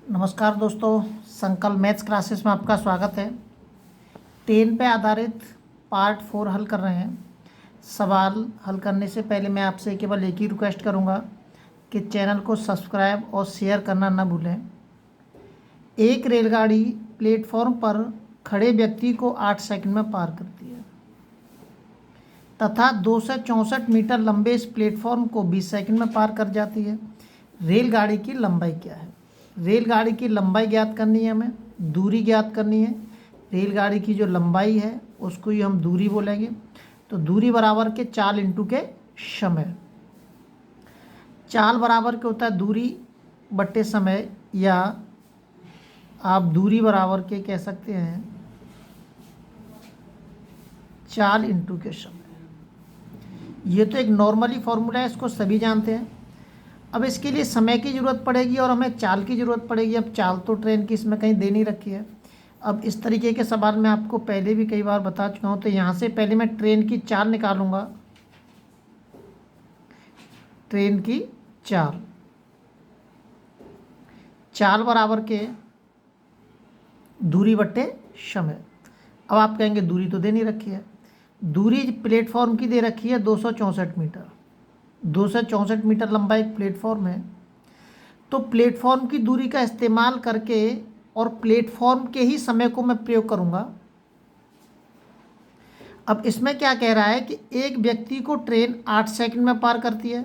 नमस्कार दोस्तों, संकल्प मैथ्स क्लासेस में आपका स्वागत है। 10 पे आधारित पार्ट 4 हल कर रहे हैं। सवाल हल करने से पहले मैं आपसे केवल एक ही रिक्वेस्ट करूंगा कि चैनल को सब्सक्राइब और शेयर करना न भूलें। एक रेलगाड़ी प्लेटफॉर्म पर खड़े व्यक्ति को 8 सेकंड में पार करती है तथा 264 मीटर लंबे इस प्लेटफॉर्म को 20 सेकंड में पार कर जाती है। रेलगाड़ी की लंबाई क्या है? रेलगाड़ी की लंबाई ज्ञात करनी है, हमें दूरी ज्ञात करनी है। रेलगाड़ी की जो लंबाई है उसको ही हम दूरी बोलेंगे। तो दूरी बराबर के चाल इंटू के समय। चाल बराबर के होता है दूरी बट्टे समय, या आप दूरी बराबर के कह सकते हैं चाल इंटू के समय। ये तो एक नॉर्मली फॉर्मूला है, इसको सभी जानते हैं। अब इसके लिए समय की ज़रूरत पड़ेगी और हमें चाल की ज़रूरत पड़ेगी। अब चाल तो ट्रेन की इसमें कहीं दे नहीं रखी है। अब इस तरीके के सवाल मैं आपको पहले भी कई बार बता चुका हूँ। तो यहाँ से पहले मैं ट्रेन की चाल निकालूंगा। ट्रेन की चाल, चाल बराबर के दूरी बट्टे समय। अब आप कहेंगे दूरी तो दे नहीं रखी है। दूरी प्लेटफॉर्म की दे रखी है 264 मीटर। 264 मीटर लंबा एक प्लेटफॉर्म है। तो प्लेटफॉर्म की दूरी का इस्तेमाल करके और प्लेटफॉर्म के ही समय को मैं प्रयोग करूंगा। अब इसमें क्या कह रहा है कि एक व्यक्ति को ट्रेन 8 सेकंड में पार करती है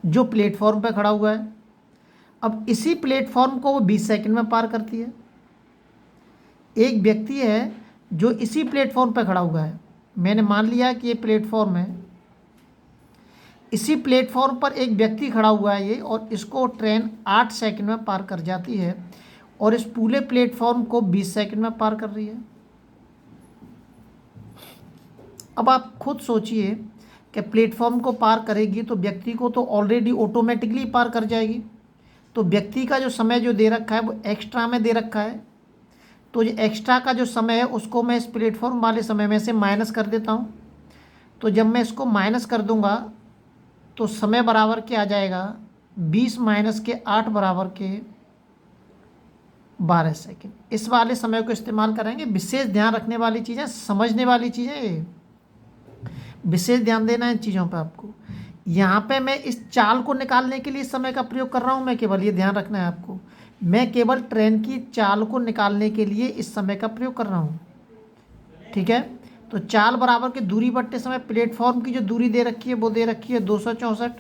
जो प्लेटफॉर्म पर खड़ा हुआ है। अब इसी प्लेटफॉर्म को वो 20 सेकंड में पार करती है। एक व्यक्ति है जो इसी प्लेटफॉर्म पर खड़ा हुआ है। मैंने मान लिया कि ये प्लेटफॉर्म है, इसी प्लेटफॉर्म पर एक व्यक्ति खड़ा हुआ है ये, और इसको ट्रेन 8 सेकंड में पार कर जाती है और इस पूरे प्लेटफॉर्म को 20 सेकंड में पार कर रही है। अब आप खुद सोचिए कि प्लेटफॉर्म को पार करेगी तो व्यक्ति को तो ऑलरेडी ऑटोमेटिकली पार कर जाएगी। तो व्यक्ति का जो समय जो दे रखा है वो एक्स्ट्रा में दे रखा है। तो जो एक्स्ट्रा का जो समय है उसको मैं इस प्लेटफॉर्म वाले समय में से माइनस कर देता हूँ। तो जब मैं इसको माइनस कर दूंगा तो समय बराबर के आ जाएगा 20 माइनस के 8 बराबर के 12 सेकंड। इस वाले समय को इस्तेमाल करेंगे। विशेष ध्यान रखने वाली चीज़ें, समझने वाली चीज़ें, विशेष ध्यान देना है इन चीज़ों पर आपको। यहाँ पे मैं इस चाल को निकालने के लिए इस समय का प्रयोग कर रहा हूँ। मैं केवल ये ध्यान रखना है आपको, मैं केवल ट्रेन की चाल को निकालने के लिए इस समय का प्रयोग कर रहा हूँ। ठीक है। तो चाल बराबर के दूरी बट्टे समय। प्लेटफॉर्म की जो दूरी दे रखी है वो दे रखी है 264,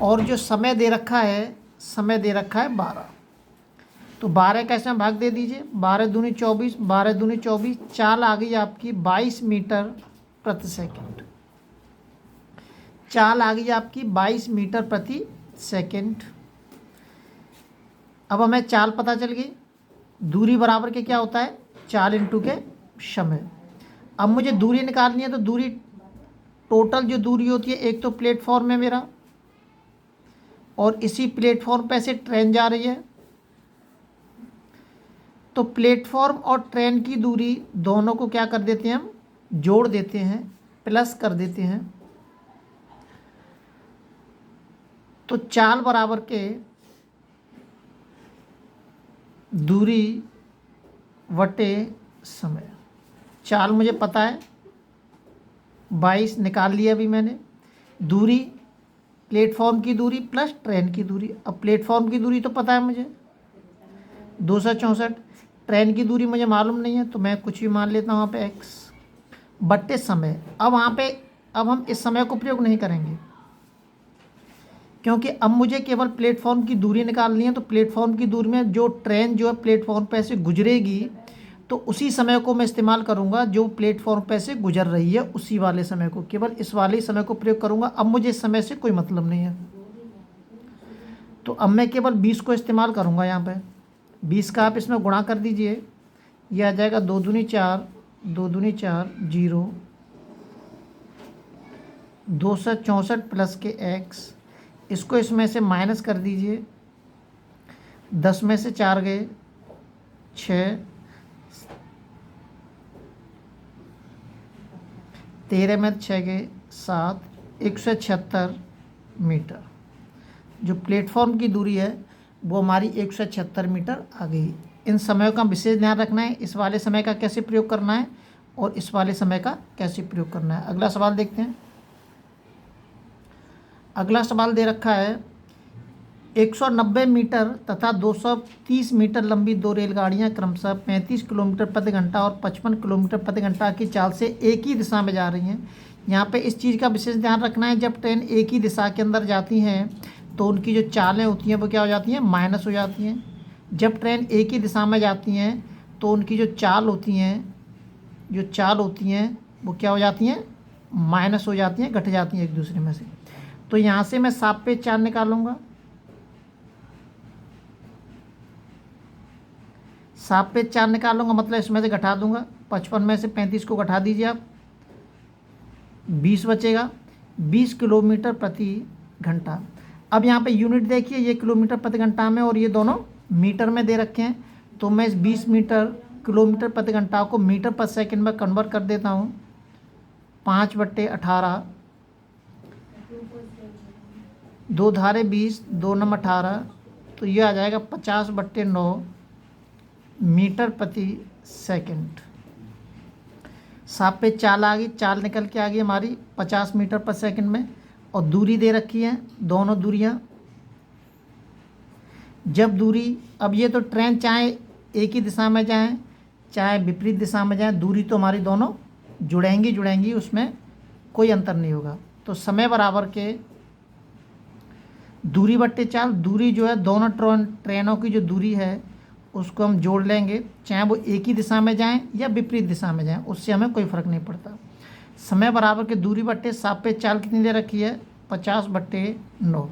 और जो समय दे रखा है, समय दे रखा है 12। तो 12 का इसमें भाग दे दीजिए। 12 दूनी 24, 12 दूनी 24। चाल आ गई आपकी 22 मीटर प्रति सेकंड। चाल आ गई आपकी 22 मीटर प्रति सेकंड। अब हमें चाल पता चल गई। दूरी बराबर के क्या होता है? चाल इंटू के समय। अब मुझे दूरी निकालनी है। तो दूरी, टोटल जो दूरी होती है, एक तो प्लेटफॉर्म है मेरा और इसी प्लेटफॉर्म पे से ट्रेन जा रही है। तो प्लेटफॉर्म और ट्रेन की दूरी दोनों को क्या कर देते हैं हम? जोड़ देते हैं, प्लस कर देते हैं। तो चाल बराबर के दूरी वटे समय। चाल मुझे पता है 22 निकाल लिया अभी मैंने। दूरी, प्लेटफॉर्म की दूरी प्लस ट्रेन की दूरी। अब प्लेटफॉर्म की दूरी तो पता है मुझे 264, ट्रेन की दूरी मुझे मालूम नहीं है, तो मैं कुछ भी मान लेता हूँ वहाँ पे x बट्टे समय। अब वहाँ पे अब हम इस समय को प्रयोग नहीं करेंगे क्योंकि अब मुझे केवल प्लेटफॉर्म की दूरी निकालनी है। तो प्लेटफॉर्म की दूरी में जो ट्रेन जो है प्लेटफॉर्म पे से गुजरेगी तो उसी समय को मैं इस्तेमाल करूंगा जो प्लेटफॉर्म पे से गुजर रही है, उसी वाले समय को, केवल इस वाले समय को प्रयोग करूंगा। अब मुझे इस समय से कोई मतलब नहीं है। तो अब मैं केवल 20 को इस्तेमाल करूंगा यहाँ पे। 20 का आप इसमें गुणा कर दीजिए, यह आ जाएगा 2 दूनी 4, 2 दूनी 4, 0, 264 प्लस के x। इसको इसमें से माइनस कर दीजिए। 10 में से 4 गए 6, 13 में 6 गए 7, 176 मीटर। जो प्लेटफॉर्म की दूरी है वो हमारी 176 मीटर आ गई। इन समयों का विशेष ध्यान रखना है, इस वाले समय का कैसे प्रयोग करना है और इस वाले समय का कैसे प्रयोग करना है। अगला सवाल देखते हैं। अगला सवाल दे रखा है 190 मीटर तथा 230 मीटर लंबी दो रेलगाड़ियां क्रमशः 35 किलोमीटर प्रति घंटा और 55 किलोमीटर प्रति घंटा की चाल से एक ही दिशा में जा रही हैं। यहाँ पे इस चीज़ का विशेष ध्यान रखना है, जब ट्रेन एक ही दिशा के अंदर जाती हैं तो उनकी जो चालें होती हैं वो क्या हो जाती हैं, माइनस हो जाती हैं। जब ट्रेन एक ही दिशा में जाती हैं तो उनकी जो चाल होती हैं वो क्या हो जाती हैं, माइनस हो जाती हैं, घट जाती हैं एक दूसरे में से। तो यहाँ से मैं सापेक्ष चाल निकालूंगा। सापेक्ष चाल निकालूंगा मतलब इसमें से घटा दूंगा। 55 में से 35 को घटा दीजिए आप, 20 बचेगा, 20 किलोमीटर प्रति घंटा। अब यहाँ पे यूनिट देखिए, ये किलोमीटर प्रति घंटा में और ये दोनों मीटर में दे रखे हैं। तो मैं इस 20 किलोमीटर प्रति घंटा को मीटर पर सेकंड में कन्वर्ट कर देता हूँ। 5/18, 2 धारे 20, 2 नम 18, तो ये आ जाएगा 50/9 मीटर प्रति सेकंड। सापेक्ष चाल आ गई, चाल निकल के आ गई हमारी 50 मीटर पर सेकंड में। और दूरी दे रखी है, दोनों दूरियाँ। जब दूरी, अब ये तो ट्रेन चाहे एक ही दिशा में जाएं चाहे विपरीत दिशा में जाएं, दूरी तो हमारी दोनों जुड़ेंगी, उसमें कोई अंतर नहीं होगा। तो समय बराबर के दूरी बट्टे चाल, दूरी जो है दोनों ट्रेनों की जो दूरी है उसको हम जोड़ लेंगे, चाहे वो एक ही दिशा में जाएं या विपरीत दिशा में जाएं, उससे हमें कोई फ़र्क नहीं पड़ता। समय बराबर के दूरी बट्टे सापेक्ष चाल कितनी दे रखी है, 50/9।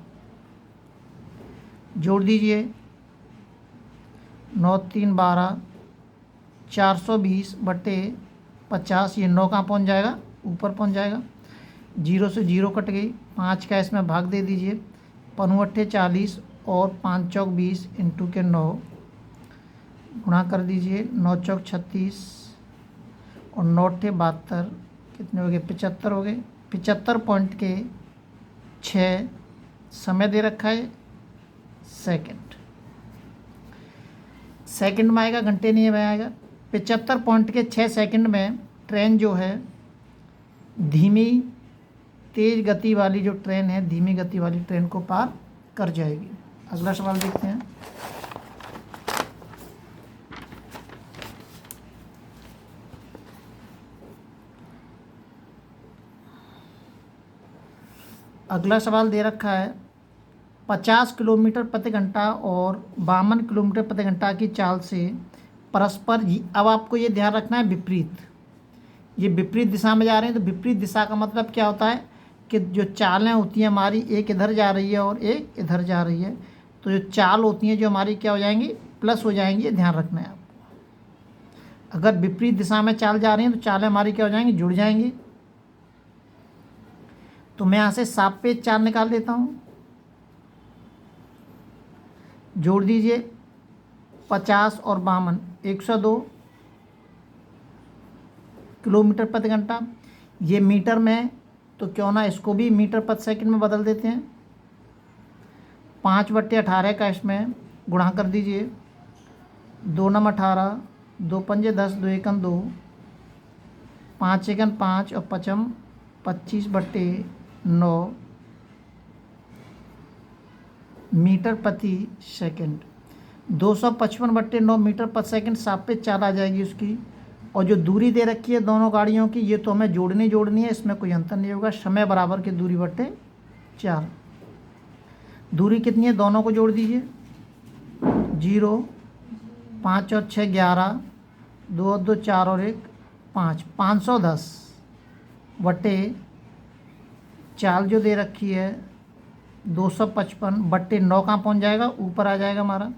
जोड़ दीजिए, 9 3 12, 420/50। ये 9 कहाँ पहुँच जाएगा, ऊपर पहुँच जाएगा। 0 से 0 कट गई, 5 का इसमें भाग दे दीजिए। 5 40 और 5 चौक 20 इंटू के 9 गुणा कर दीजिए। 9 चौक 36 और 9 72, कितने हो गए, 75 हो गए। 75.6 समय दे रखा है सेकंड में आएगा, घंटे नहीं में आएगा। 75.6 सेकंड में ट्रेन जो है धीमी तेज गति वाली जो ट्रेन है, धीमी गति वाली ट्रेन को पार कर जाएगी। अगला सवाल देखते हैं। अगला सवाल दे रखा है 50 किलोमीटर प्रति घंटा और 52 किलोमीटर प्रति घंटा की चाल से परस्पर, अब आपको ये ध्यान रखना है विपरीत, ये विपरीत दिशा में जा रहे हैं। तो विपरीत दिशा का मतलब क्या होता है कि जो चालें होती हैं हमारी, एक इधर जा रही है और एक इधर जा रही है, तो जो चाल होती हैं जो हमारी क्या हो जाएंगी, प्लस हो जाएंगी। ये ध्यान रखना है आपको। अगर विपरीत दिशा में चाल जा रही हैं तो चालें हमारी क्या हो जाएंगी, जुड़ जाएंगी। तो मैं यहाँ से सापेक्ष चाल निकाल देता हूँ। जोड़ दीजिए, 50 और 52, 102 किलोमीटर प्रति घंटा। ये मीटर में, तो क्यों ना इसको भी मीटर प्रति सेकंड में बदल देते हैं। 5/18 का इसमें गुणा कर दीजिए। 2 नम 18, 2 पंजे 10, 2 एकम 2, 5 एकम 5 और 55 25/9 मीटर प्रति सेकंड। 255/9 मीटर प्रति सेकंड सापेक्ष चाल आ जाएगी उसकी। और जो दूरी दे रखी है दोनों गाड़ियों की, ये तो हमें जोड़नी है, इसमें कोई अंतर नहीं होगा। समय बराबर के दूरी बट्टे 4। दूरी कितनी है, दोनों को जोड़ दीजिए। 0, 5 और 6 11, 2 और 2 4 और 1 5, 510 चाल जो दे रखी है 255/9 कहाँ पहुँच जाएगा, ऊपर आ जाएगा हमारा।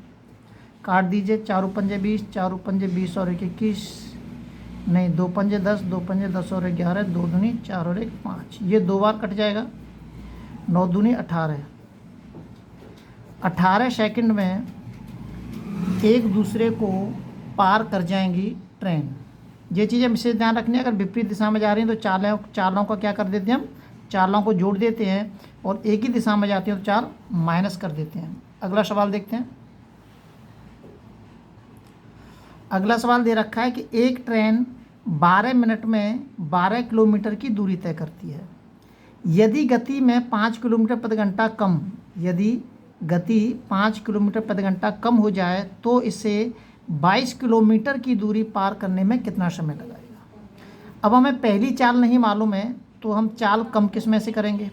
काट दीजिए, 4 पंजे 20, 4 पंजे 20 और 1 21, नहीं 2 पंजे 10, 2 पंजे 10 और 11, 2 दूनी 4 और 1 5, ये 2 बार कट जाएगा। 9 दूनी 18, 18 सेकंड में एक दूसरे को पार कर जाएंगी ट्रेन। ये चीज़ें विशेष ध्यान रखनी है। अगर विपरीत दिशा में जा रही हैं तो चालों का क्या कर देते हैं हम, चालों को जोड़ देते हैं, और एक ही दिशा में जाती हैं तो चाल माइनस कर देते हैं। अगला सवाल देखते हैं। अगला सवाल दे रखा है कि एक ट्रेन 12 मिनट में 12 किलोमीटर की दूरी तय करती है। यदि गति में 5 किलोमीटर प्रति घंटा कम यदि गति 5 किलोमीटर प्रति घंटा कम हो जाए तो इसे 22 किलोमीटर की दूरी पार करने में कितना समय लगाएगा। अब हमें पहली चाल नहीं मालूम है तो हम चाल कम किस में से करेंगे।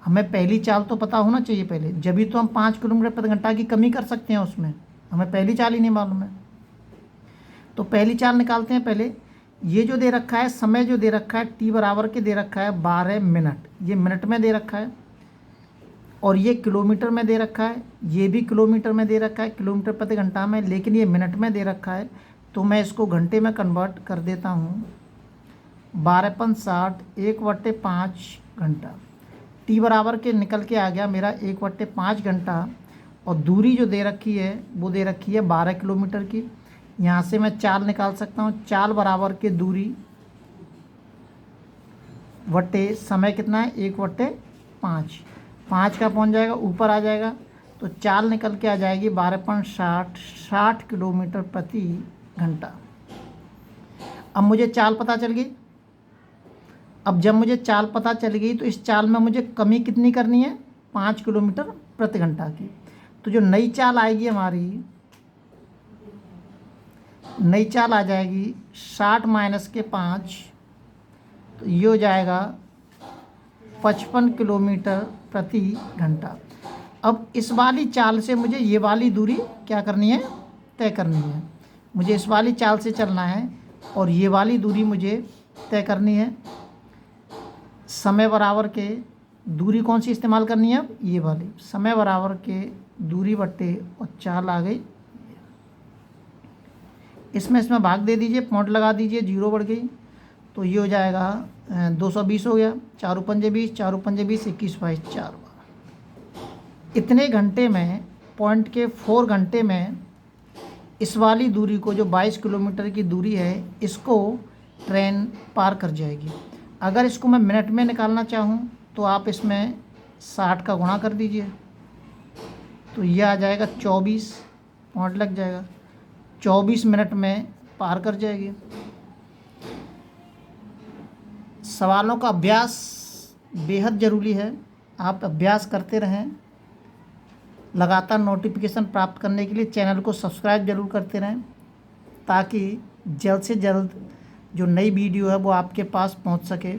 हमें पहली चाल तो पता होना चाहिए पहले, जब भी तो हम 5 किलोमीटर प्रति घंटा की कमी कर सकते हैं। उसमें हमें पहली चाल ही नहीं मालूम है, तो पहली चाल निकालते हैं पहले। ये जो दे रखा है समय जो दे रखा है टी बराबर के दे रखा है 12 मिनट, ये मिनट में दे रखा है, और ये किलोमीटर में दे रखा है, ये भी किलोमीटर में दे रखा है, किलोमीटर प्रति घंटा में, लेकिन ये मिनट में दे रखा है। तो मैं इसको घंटे में कन्वर्ट कर देता हूँ। 12×5 = 1/5 घंटा। टी बराबर के निकल के आ गया मेरा 1/5 घंटा, और दूरी जो दे रखी है वो दे रखी है 12 किलोमीटर की। यहाँ से मैं चाल निकाल सकता हूँ। चाल बराबर के दूरी वट्टे समय कितना है 1/5, 5 का पहुँच जाएगा ऊपर आ जाएगा, तो चाल निकल के आ जाएगी 12×60 60 किलोमीटर प्रति घंटा। अब मुझे चाल पता चल गई। अब जब मुझे चाल पता चल गई तो इस चाल में मुझे कमी कितनी करनी है 5 किलोमीटर प्रति घंटा की। तो जो नई चाल आएगी हमारी, नई चाल आ जाएगी 60 - 5, तो ये हो जाएगा 55 किलोमीटर प्रति घंटा। अब इस वाली चाल से मुझे ये वाली दूरी क्या करनी है, तय करनी है। मुझे इस वाली चाल से चलना है और ये वाली दूरी मुझे तय करनी है। समय बराबर के दूरी कौन सी इस्तेमाल करनी है, अब ये वाली समय बराबर के दूरी बट्टे और चाल आ गई। इसमें भाग दे दीजिए, पॉइंट लगा दीजिए, 0 बढ़ गई, तो ये हो जाएगा 220 हो गया। 4 × 5 = 20, 4 × 5 = 20, 21 × 5 = 4। इतने घंटे में, पॉइंट के 4 घंटे में इस वाली दूरी को, जो 22 किलोमीटर की दूरी है, इसको ट्रेन पार कर जाएगी। अगर इसको मैं मिनट में निकालना चाहूँ तो आप इसमें 60 का गुणा कर दीजिए, तो यह आ जाएगा 24, पॉइंट लग जाएगा, 24 मिनट में पार कर जाएगी। सवालों का अभ्यास बेहद ज़रूरी है। आप अभ्यास करते रहें। लगातार नोटिफिकेशन प्राप्त करने के लिए चैनल को सब्सक्राइब जरूर करते रहें, ताकि जल्द से जल्द जो नई वीडियो है वो आपके पास पहुंच सके।